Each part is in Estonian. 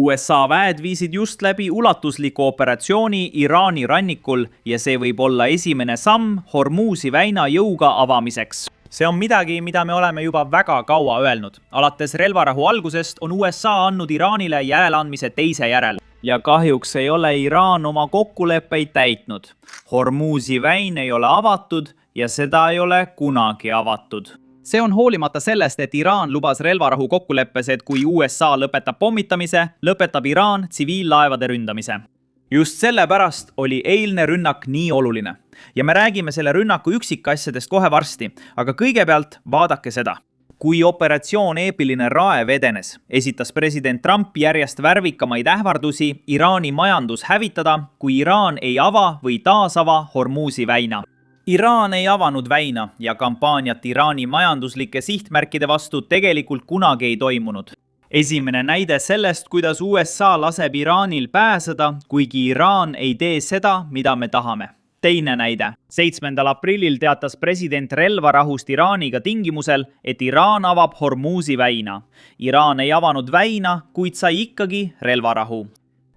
USA väed viisid just läbi ulatusliku operatsiooni Iraani rannikul ja see võib olla esimene samm Hormuzi väina jõuga avamiseks. See on midagi, mida me oleme juba väga kaua öelnud. Alates relvarahu algusest on USA andnud Iraanile järeleandmise teise järel. Ja kahjuks ei ole Iraan oma kokkuleppeid täitnud. Hormuzi väin ei ole avatud ja seda ei ole kunagi avatud. See on hoolimata sellest, et Iraan lubas relvarahu kokkuleppes, et kui USA lõpetab pommitamise, lõpetab Iraan tsiviillaevade ründamise. Just sellepärast oli eilne rünnak nii oluline. Ja me räägime selle rünnaku üksikasjadest kohe varsti, aga kõigepealt vaadake seda. Kui operatsioon Eepiline raev edenes, esitas president Trump järjest värvikamaid ähvardusi Iraani majandus hävitada, kui Iraan ei ava või taasava Hormuzi väina. Iraan ei avanud väina ja kampaaniat Iraani majanduslike sihtmärkide vastu tegelikult kunagi ei toimunud. Esimene näide sellest, kuidas USA laseb Iraanil pääseda, kuigi Iraan ei tee seda, mida me tahame. Teine näide. 7. aprillil teatas president relvarahust Iraaniga tingimusel, et Iraan avab Hormuzi väina. Iraan ei avanud väina, kuid sai ikkagi relvarahu.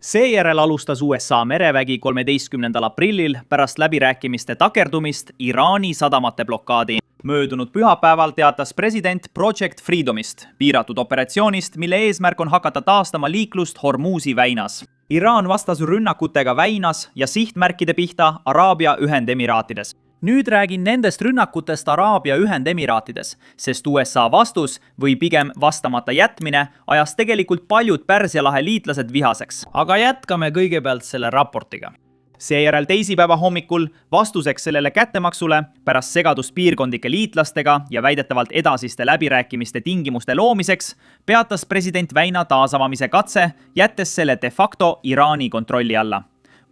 Seejärel alustas USA merevägi 13. aprillil pärast läbirääkimiste takerdumist Iraani sadamate blokaadi. Möödunud pühapäeval teatas president Project Freedomist, piiratud operatsioonist, mille eesmärk on hakata taastama liiklust Hormuzi väinas. Iraan vastas rünnakutega väinas ja sihtmärkide pihta Araabia Ühendemiraatides. Nüüd räägin nendest rünnakutest Araabia Ühendemiraatides, sest USA vastus või pigem vastamata jätmine ajas tegelikult paljud Pärsia lahe liitlased vihaseks. Aga jätkame kõigepealt selle raportiga. Seejärel teisipäeva hommikul vastuseks sellele kättemaksule pärast segadust piirkondlike liitlastega ja väidetavalt edasiste läbirääkimiste tingimuste loomiseks peatas president väina taasavamise katse, jättes selle de facto Iraani kontrolli alla.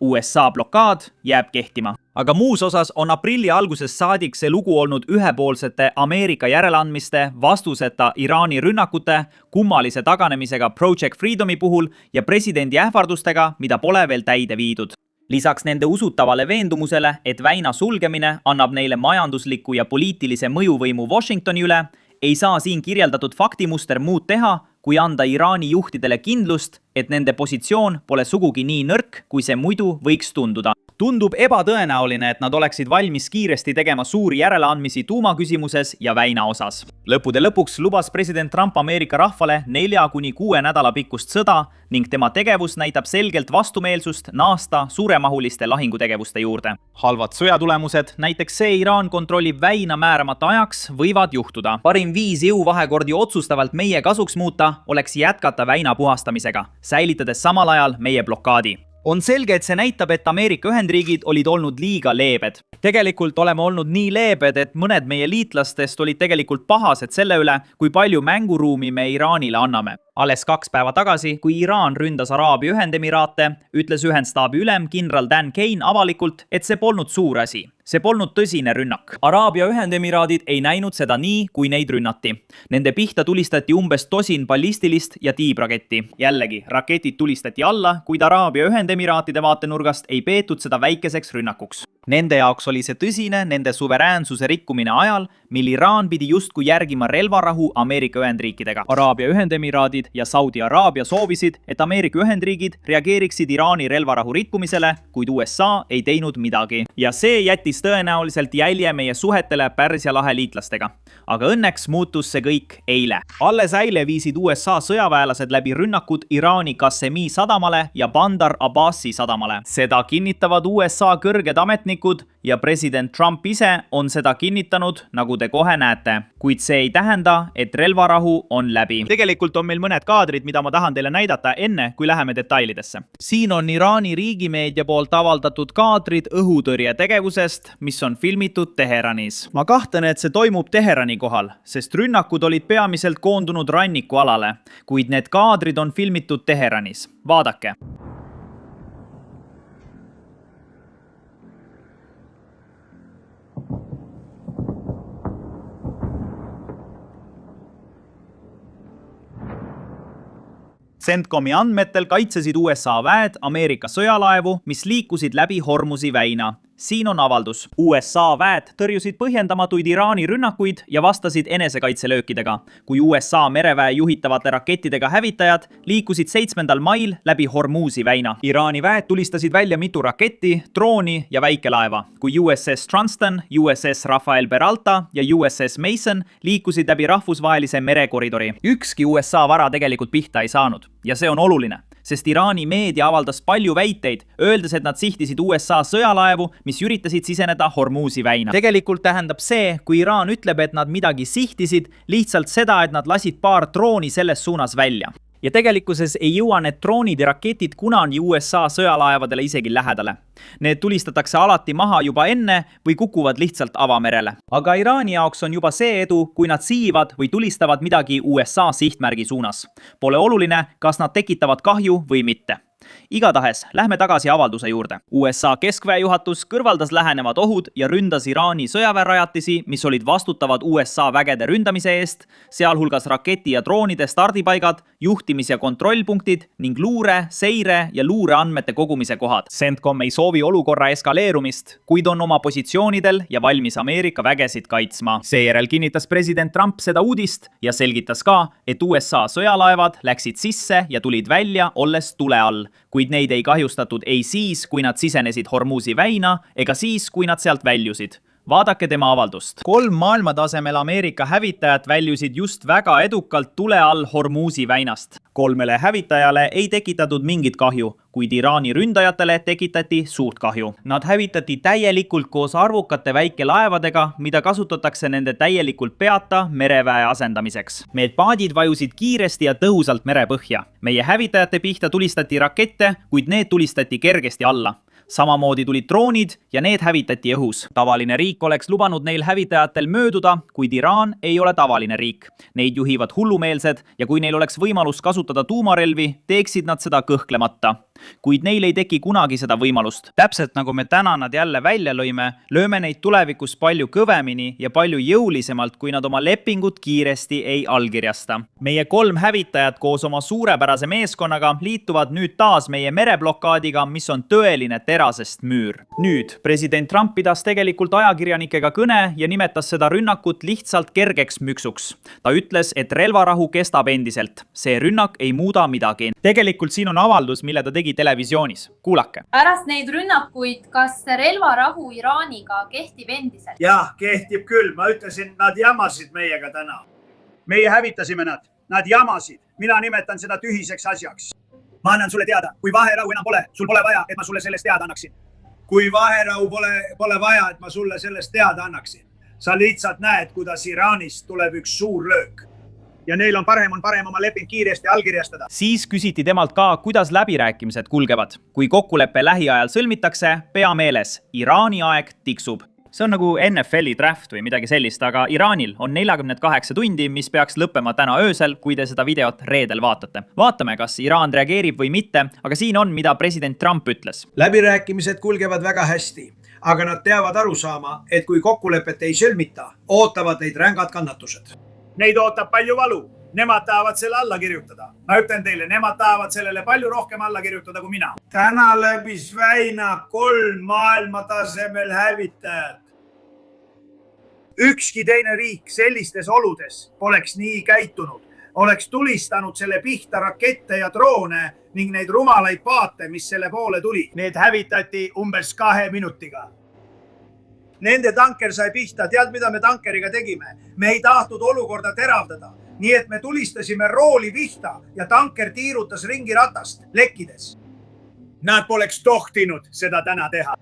USA blokaad jääb kehtima. Aga muus osas on aprilli algusest saadik see lugu olnud ühepoolsete Ameerika järeleandmiste, vastuseta Iraani rünnakute, kummalise taganemisega Project Freedomi puhul ja presidendi ähvardustega, mida pole veel täide viidud. Lisaks nende usutavale veendumusele, et väina sulgemine annab neile majandusliku ja poliitilise mõjuvõimu Washingtoni üle, ei saa siin kirjeldatud faktimuster muud teha, kui anda Iraani juhtidele kindlust, et nende positsioon pole sugugi nii nõrk, kui see muidu võiks tunduda. Tundub ebatõenäoline, et nad oleksid valmis kiiresti tegema suuri järeleandmisi tuumaküsimuses ja väina osas. Lõppude lõpuks lubas president Trump Ameerika rahvale 4–6 nädala pikkust sõda ning tema tegevus näitab selgelt vastumeelsust naasta suuremahuliste lahingutegevuste juurde. Halvad sõjatulemused, näiteks see Iraan kontrollib väina määramata ajaks, võivad juhtuda. Parim viis jõuvahekordi otsustavalt meie kasuks muuta oleks jätkata väina puhastamisega, säilitades samal ajal meie blokaadi. On selge, et see näitab, et Ameerika Ühendriigid olid olnud liiga leebed. Tegelikult oleme olnud nii leebed, et mõned meie liitlastest olid tegelikult pahased selle üle, kui palju mänguruumi me Iraanile anname. Alles 2 päeva tagasi, kui Iraan ründas Araabia Ühendemiraate, ütles ühendstaabi ülem kindral Dan Kane avalikult, et see polnud suur asi. See polnud tõsine rünnak. Araabia Ühendemiraadid ei näinud seda nii, kui neid rünnati. Nende pihta tulistati umbes 10 ballistilist ja tiibraketti. Jällegi, raketid tulistati alla, kuid Araabia Ühendemiraatide vaatenurgast ei peetud seda väikeseks rünnakuks. Nende jaoks oli see tõsine nende suveräänsuse rikkumine ajal, mil Iraan pidi justkui järgima relvarahu Ameerika Ühendriikidega. Araabia Ühendemiraadid ja Saudi Araabia soovisid, et Ameerika Ühendriigid reageeriksid Iraani relvarahu rikkumisele, kuid USA ei teinud midagi. Ja see jättis tõenäoliselt jälje meie suhetele Pärsia lahe liitlastega. Aga õnneks muutus see kõik eile. Alles eile viisid USA sõjaväelased läbi rünnakud Iraani Qasemi sadamale ja Bandar Abbasi sadamale. Seda kinnitavad USA kõrged ametnikud ja president Trump ise on seda kinnitanud, nagu te kohe näete. Kuid see ei tähenda, et relvarahu on läbi. Tegelikult on meil mõned kaadrid, mida ma tahan teile näidata enne, kui läheme detailidesse. Siin on Iraani riigimeedia poolt avaldatud kaadrid õhutõrje tegevusest, mis on filmitud Teheranis. Ma kahtlen, et see toimub Teherani kohal, sest rünnakud olid peamiselt koondunud rannikualale, kuid need kaadrid on filmitud Teheranis. Vaadake. CENTCOMi andmetel kaitsesid USA väed Ameerika sõjalaevu, mis liikusid läbi Hormuzi väina. siin on avaldus. USA väed tõrjusid põhjendamatuid Iraani rünnakuid ja vastasid enesekaitselöökidega, kui USA mereväe juhitavate rakettidega hävitajad liikusid 7. mail läbi Hormuzi väina. Iraani väed tulistasid välja mitu raketti, drooni ja väikelaeva, kui USS Trunston, USS Rafael Peralta ja USS Mason liikusid läbi rahvusvahelise merekoridori. Ükski USA vara tegelikult pihta ei saanud ja see on oluline, sest Iraani meedia avaldas palju väiteid, öeldes, et nad sihtisid USA sõjalaevu, mis üritasid siseneda Hormuzi väina. Tegelikult tähendab see, kui Iraan ütleb, et nad midagi sihtisid, lihtsalt seda, et nad lasid paar drooni selles suunas välja. Ja tegelikkuses ei jõua need droonid ja raketid kunagi USA sõjalaevadele isegi lähedale. Need tulistatakse alati maha juba enne või kukuvad lihtsalt avamerele. Aga Iraani jaoks on juba see edu, kui nad siivad või tulistavad midagi USA sihtmärgi suunas. Pole oluline, kas nad tekitavad kahju või mitte. Igatahes, lähme tagasi avalduse juurde. USA keskväe juhatus kõrvaldas lähenevad ohud ja ründas Iraani sõjaväerajatisi, mis olid vastutavad USA vägede ründamise eest, sealhulgas raketi ja droonide stardipaigad, juhtimis- ja kontrollpunktid ning luure, seire ja luureandmete kogumise kohad. CENTCOM ei soovi olukorra eskaleerumist, kuid on oma positsioonidel ja valmis Ameerika vägesid kaitsma. Seejärel kinnitas president Trump seda uudist ja selgitas ka, et USA sõjalaevad läksid sisse ja tulid välja, olles tule all, kuid neid ei kahjustatud ei siis, kui nad sisenesid Hormuzi väina, ega siis, kui nad sealt väljusid. Vaadake tema avaldust. 3 maailmatasemel Ameerika hävitajad väljusid just väga edukalt tule all Hormuzi väinast. 3 hävitajale ei tekitatud mingit kahju, kuid Iraani ründajatele tekitati suurt kahju. Nad hävitati täielikult koos arvukate väikelaevadega, mida kasutatakse nende täielikult peata mereväe asendamiseks. Need paadid vajusid kiiresti ja tõhusalt merepõhja. Meie hävitajate pihta tulistati rakette, kuid need tulistati kergesti alla. Samamoodi tulid droonid ja need hävitati õhus. Tavaline riik oleks lubanud neil hävitajatel mööduda, kuid Iraan ei ole tavaline riik. Neid juhivad hullumeelsed ja kui neil oleks võimalus kasutada tuumarelvi, teeksid nad seda kõhklemata. Kuid neil ei teki kunagi seda võimalust. Täpselt nagu me täna nad jälle välja lõime, lööme neid tulevikus palju kõvemini ja palju jõulisemalt, kui nad oma lepingut kiiresti ei allkirjasta. Meie 3 hävitajat koos oma suurepärase meeskonnaga liituvad nüüd taas meie mereblokaadiga, mis on tõeline terasest müür. Nüüd, president Trump pidas tegelikult ajakirjanikega kõne ja nimetas seda rünnakut lihtsalt kergeks müksuks. Ta ütles, et relvarahu kestab endiselt. See rünnak ei muuda midagi. Tegelikult siin on avaldus, mille ta tegi televisioonis. Kuulake. Pärast neid rünnakuid, kas relvarahu Iraaniga kehtib endiselt? Jah, kehtib küll. Ma ütlesin, nad jamasid meiega täna. Meie hävitasime nad. Nad jamasid. Mina nimetan seda tühiseks asjaks. Ma annan sulle teada, kui vaherahu enam pole, sul pole vaja, et ma sulle sellest teada annaksin. Kui vaherahu pole vaja, et ma sulle sellest teada annaksin. Sa lihtsalt näed, kuidas Iraanist tuleb üks suur löök. Ja neil on parem oma leping kiiresti allkirjastada. Siis küsiti temalt ka, kuidas läbirääkimised kulgevad. Kui kokkulepe lähiajal sõlmitakse, pea meeles, Iraani aeg tiksub. See on nagu NFL-i draft või midagi sellist, aga Iraanil on 48 tundi, mis peaks lõppema täna öösel, kui te seda videot reedel vaatate. Vaatame, kas Iraan reageerib või mitte, aga siin on, mida president Trump ütles. Läbirääkimised kulgevad väga hästi, aga nad teavad aru saama, et kui kokkulepet ei sõlmita, ootavad neid rängad kannatused. Neid ootab palju valu. Nemad tahavad selle alla kirjutada. Ma ütlen teile, nemad tahavad sellele palju rohkem alla kirjutada kui mina. Täna läbis väina 3 maailmatasemel hävitajad. Ükski teine riik sellistes oludes poleks nii käitunud. Oleks tulistanud selle pihta rakette ja droone ning neid rumalaid paate, mis selle poole tuli. Need hävitati umbes 2 minutiga. Nende tanker sai pihta. Tead, mida me tankeriga tegime? Me ei tahtnud olukorda teravdada. Nii et me tulistasime rooli pihta ja tanker tiirutas ringi ratast, lekkides. Nad poleks tohtinud seda täna teha.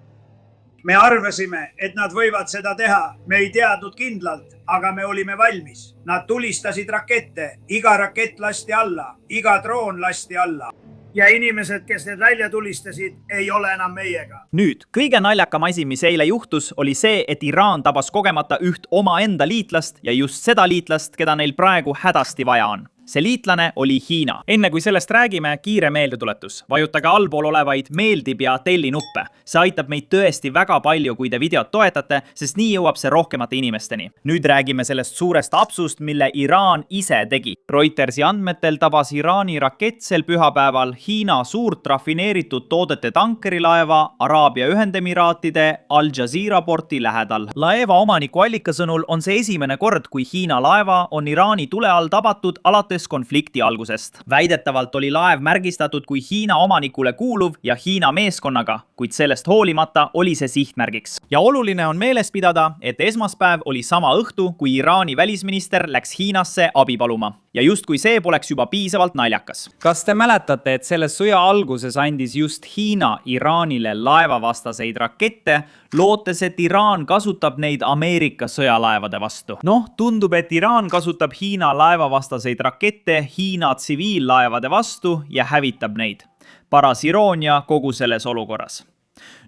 Me arvasime, et nad võivad seda teha. Me ei teadnud kindlalt, aga me olime valmis. Nad tulistasid rakette. Iga rakett lasti alla. Iga droon lasti alla. Ja inimesed, kes need välja tulistasid, ei ole enam meiega. Nüüd, kõige naljakam asi, mis eile juhtus, oli see, et Iraan tabas kogemata üht omaenda liitlast ja just seda liitlast, keda neil praegu hädasti vaja on. See liitlane oli Hiina. Enne kui sellest räägime, kiire meeldetuletus. Vajutage allpool olevaid meeldib ja telli nuppe. see aitab meid tõesti väga palju, kui te videot toetate, sest nii jõuab see rohkemate inimesteni. Nüüd räägime sellest suurest apsust, mille Iraan ise tegi. Reutersi andmetel tabas Iraani rakett sel pühapäeval Hiina suurt rafineeritud toodete tankerilaeva Araabia Ühendemiraatide Al Jazeera porti lähedal. Laeva omaniku allika sõnul on see esimene kord, kui Hiina laeva on Iraani tule all tabatud alates konflikti algusest. Väidetavalt oli laev märgistatud kui Hiina omanikule kuuluv ja Hiina meeskonnaga, kuid sellest hoolimata oli see sihtmärgiks. Ja oluline on meeles pidada, et esmaspäev oli sama õhtu, kui Iraani välisminister läks Hiinasse abi paluma. Ja justkui see poleks juba piisavalt naljakas. Kas te mäletate, et selle sõja alguses andis just Hiina Iraanile laevavastaseid rakette, lootes, et Iraan kasutab neid Ameerika sõjalaevade vastu? Tundub, et Iraan kasutab Hiina laevavastaseid rakette Hiina tsiviillaevade vastu ja hävitab neid. Paras iroonia kogu selles olukorras.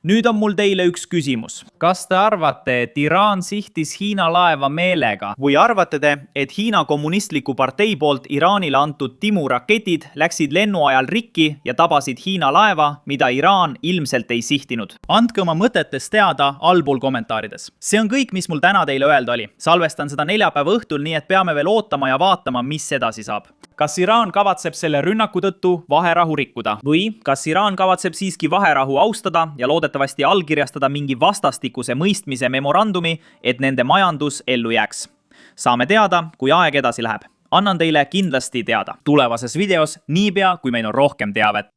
Nüüd on mul teile üks küsimus. Kas te arvate, et Iraan sihtis Hiina laeva meelega või arvate te, et Hiina kommunistliku partei poolt Iraanile antud timuraketid läksid lennuajal rikki ja tabasid Hiina laeva, mida Iraan ilmselt ei sihtinud? Andke oma mõtetest teada allpool kommentaarides. See on kõik, mis mul täna teile öelda oli. Salvestan seda neljapäeva õhtul, nii et peame veel ootama ja vaatama, mis edasi saab. Kas Iraan kavatseb selle rünnaku tõttu vaherahu rikkuda? Või kas Iraan kavatseb siiski vaherahu austada ja loodetavasti allkirjastada mingi vastastikuse mõistmise memorandumi, et nende majandus ellu jääks? Saame teada, kui aeg edasi läheb. Annan teile kindlasti teada tulevases videos, niipea kui meil on rohkem teavet.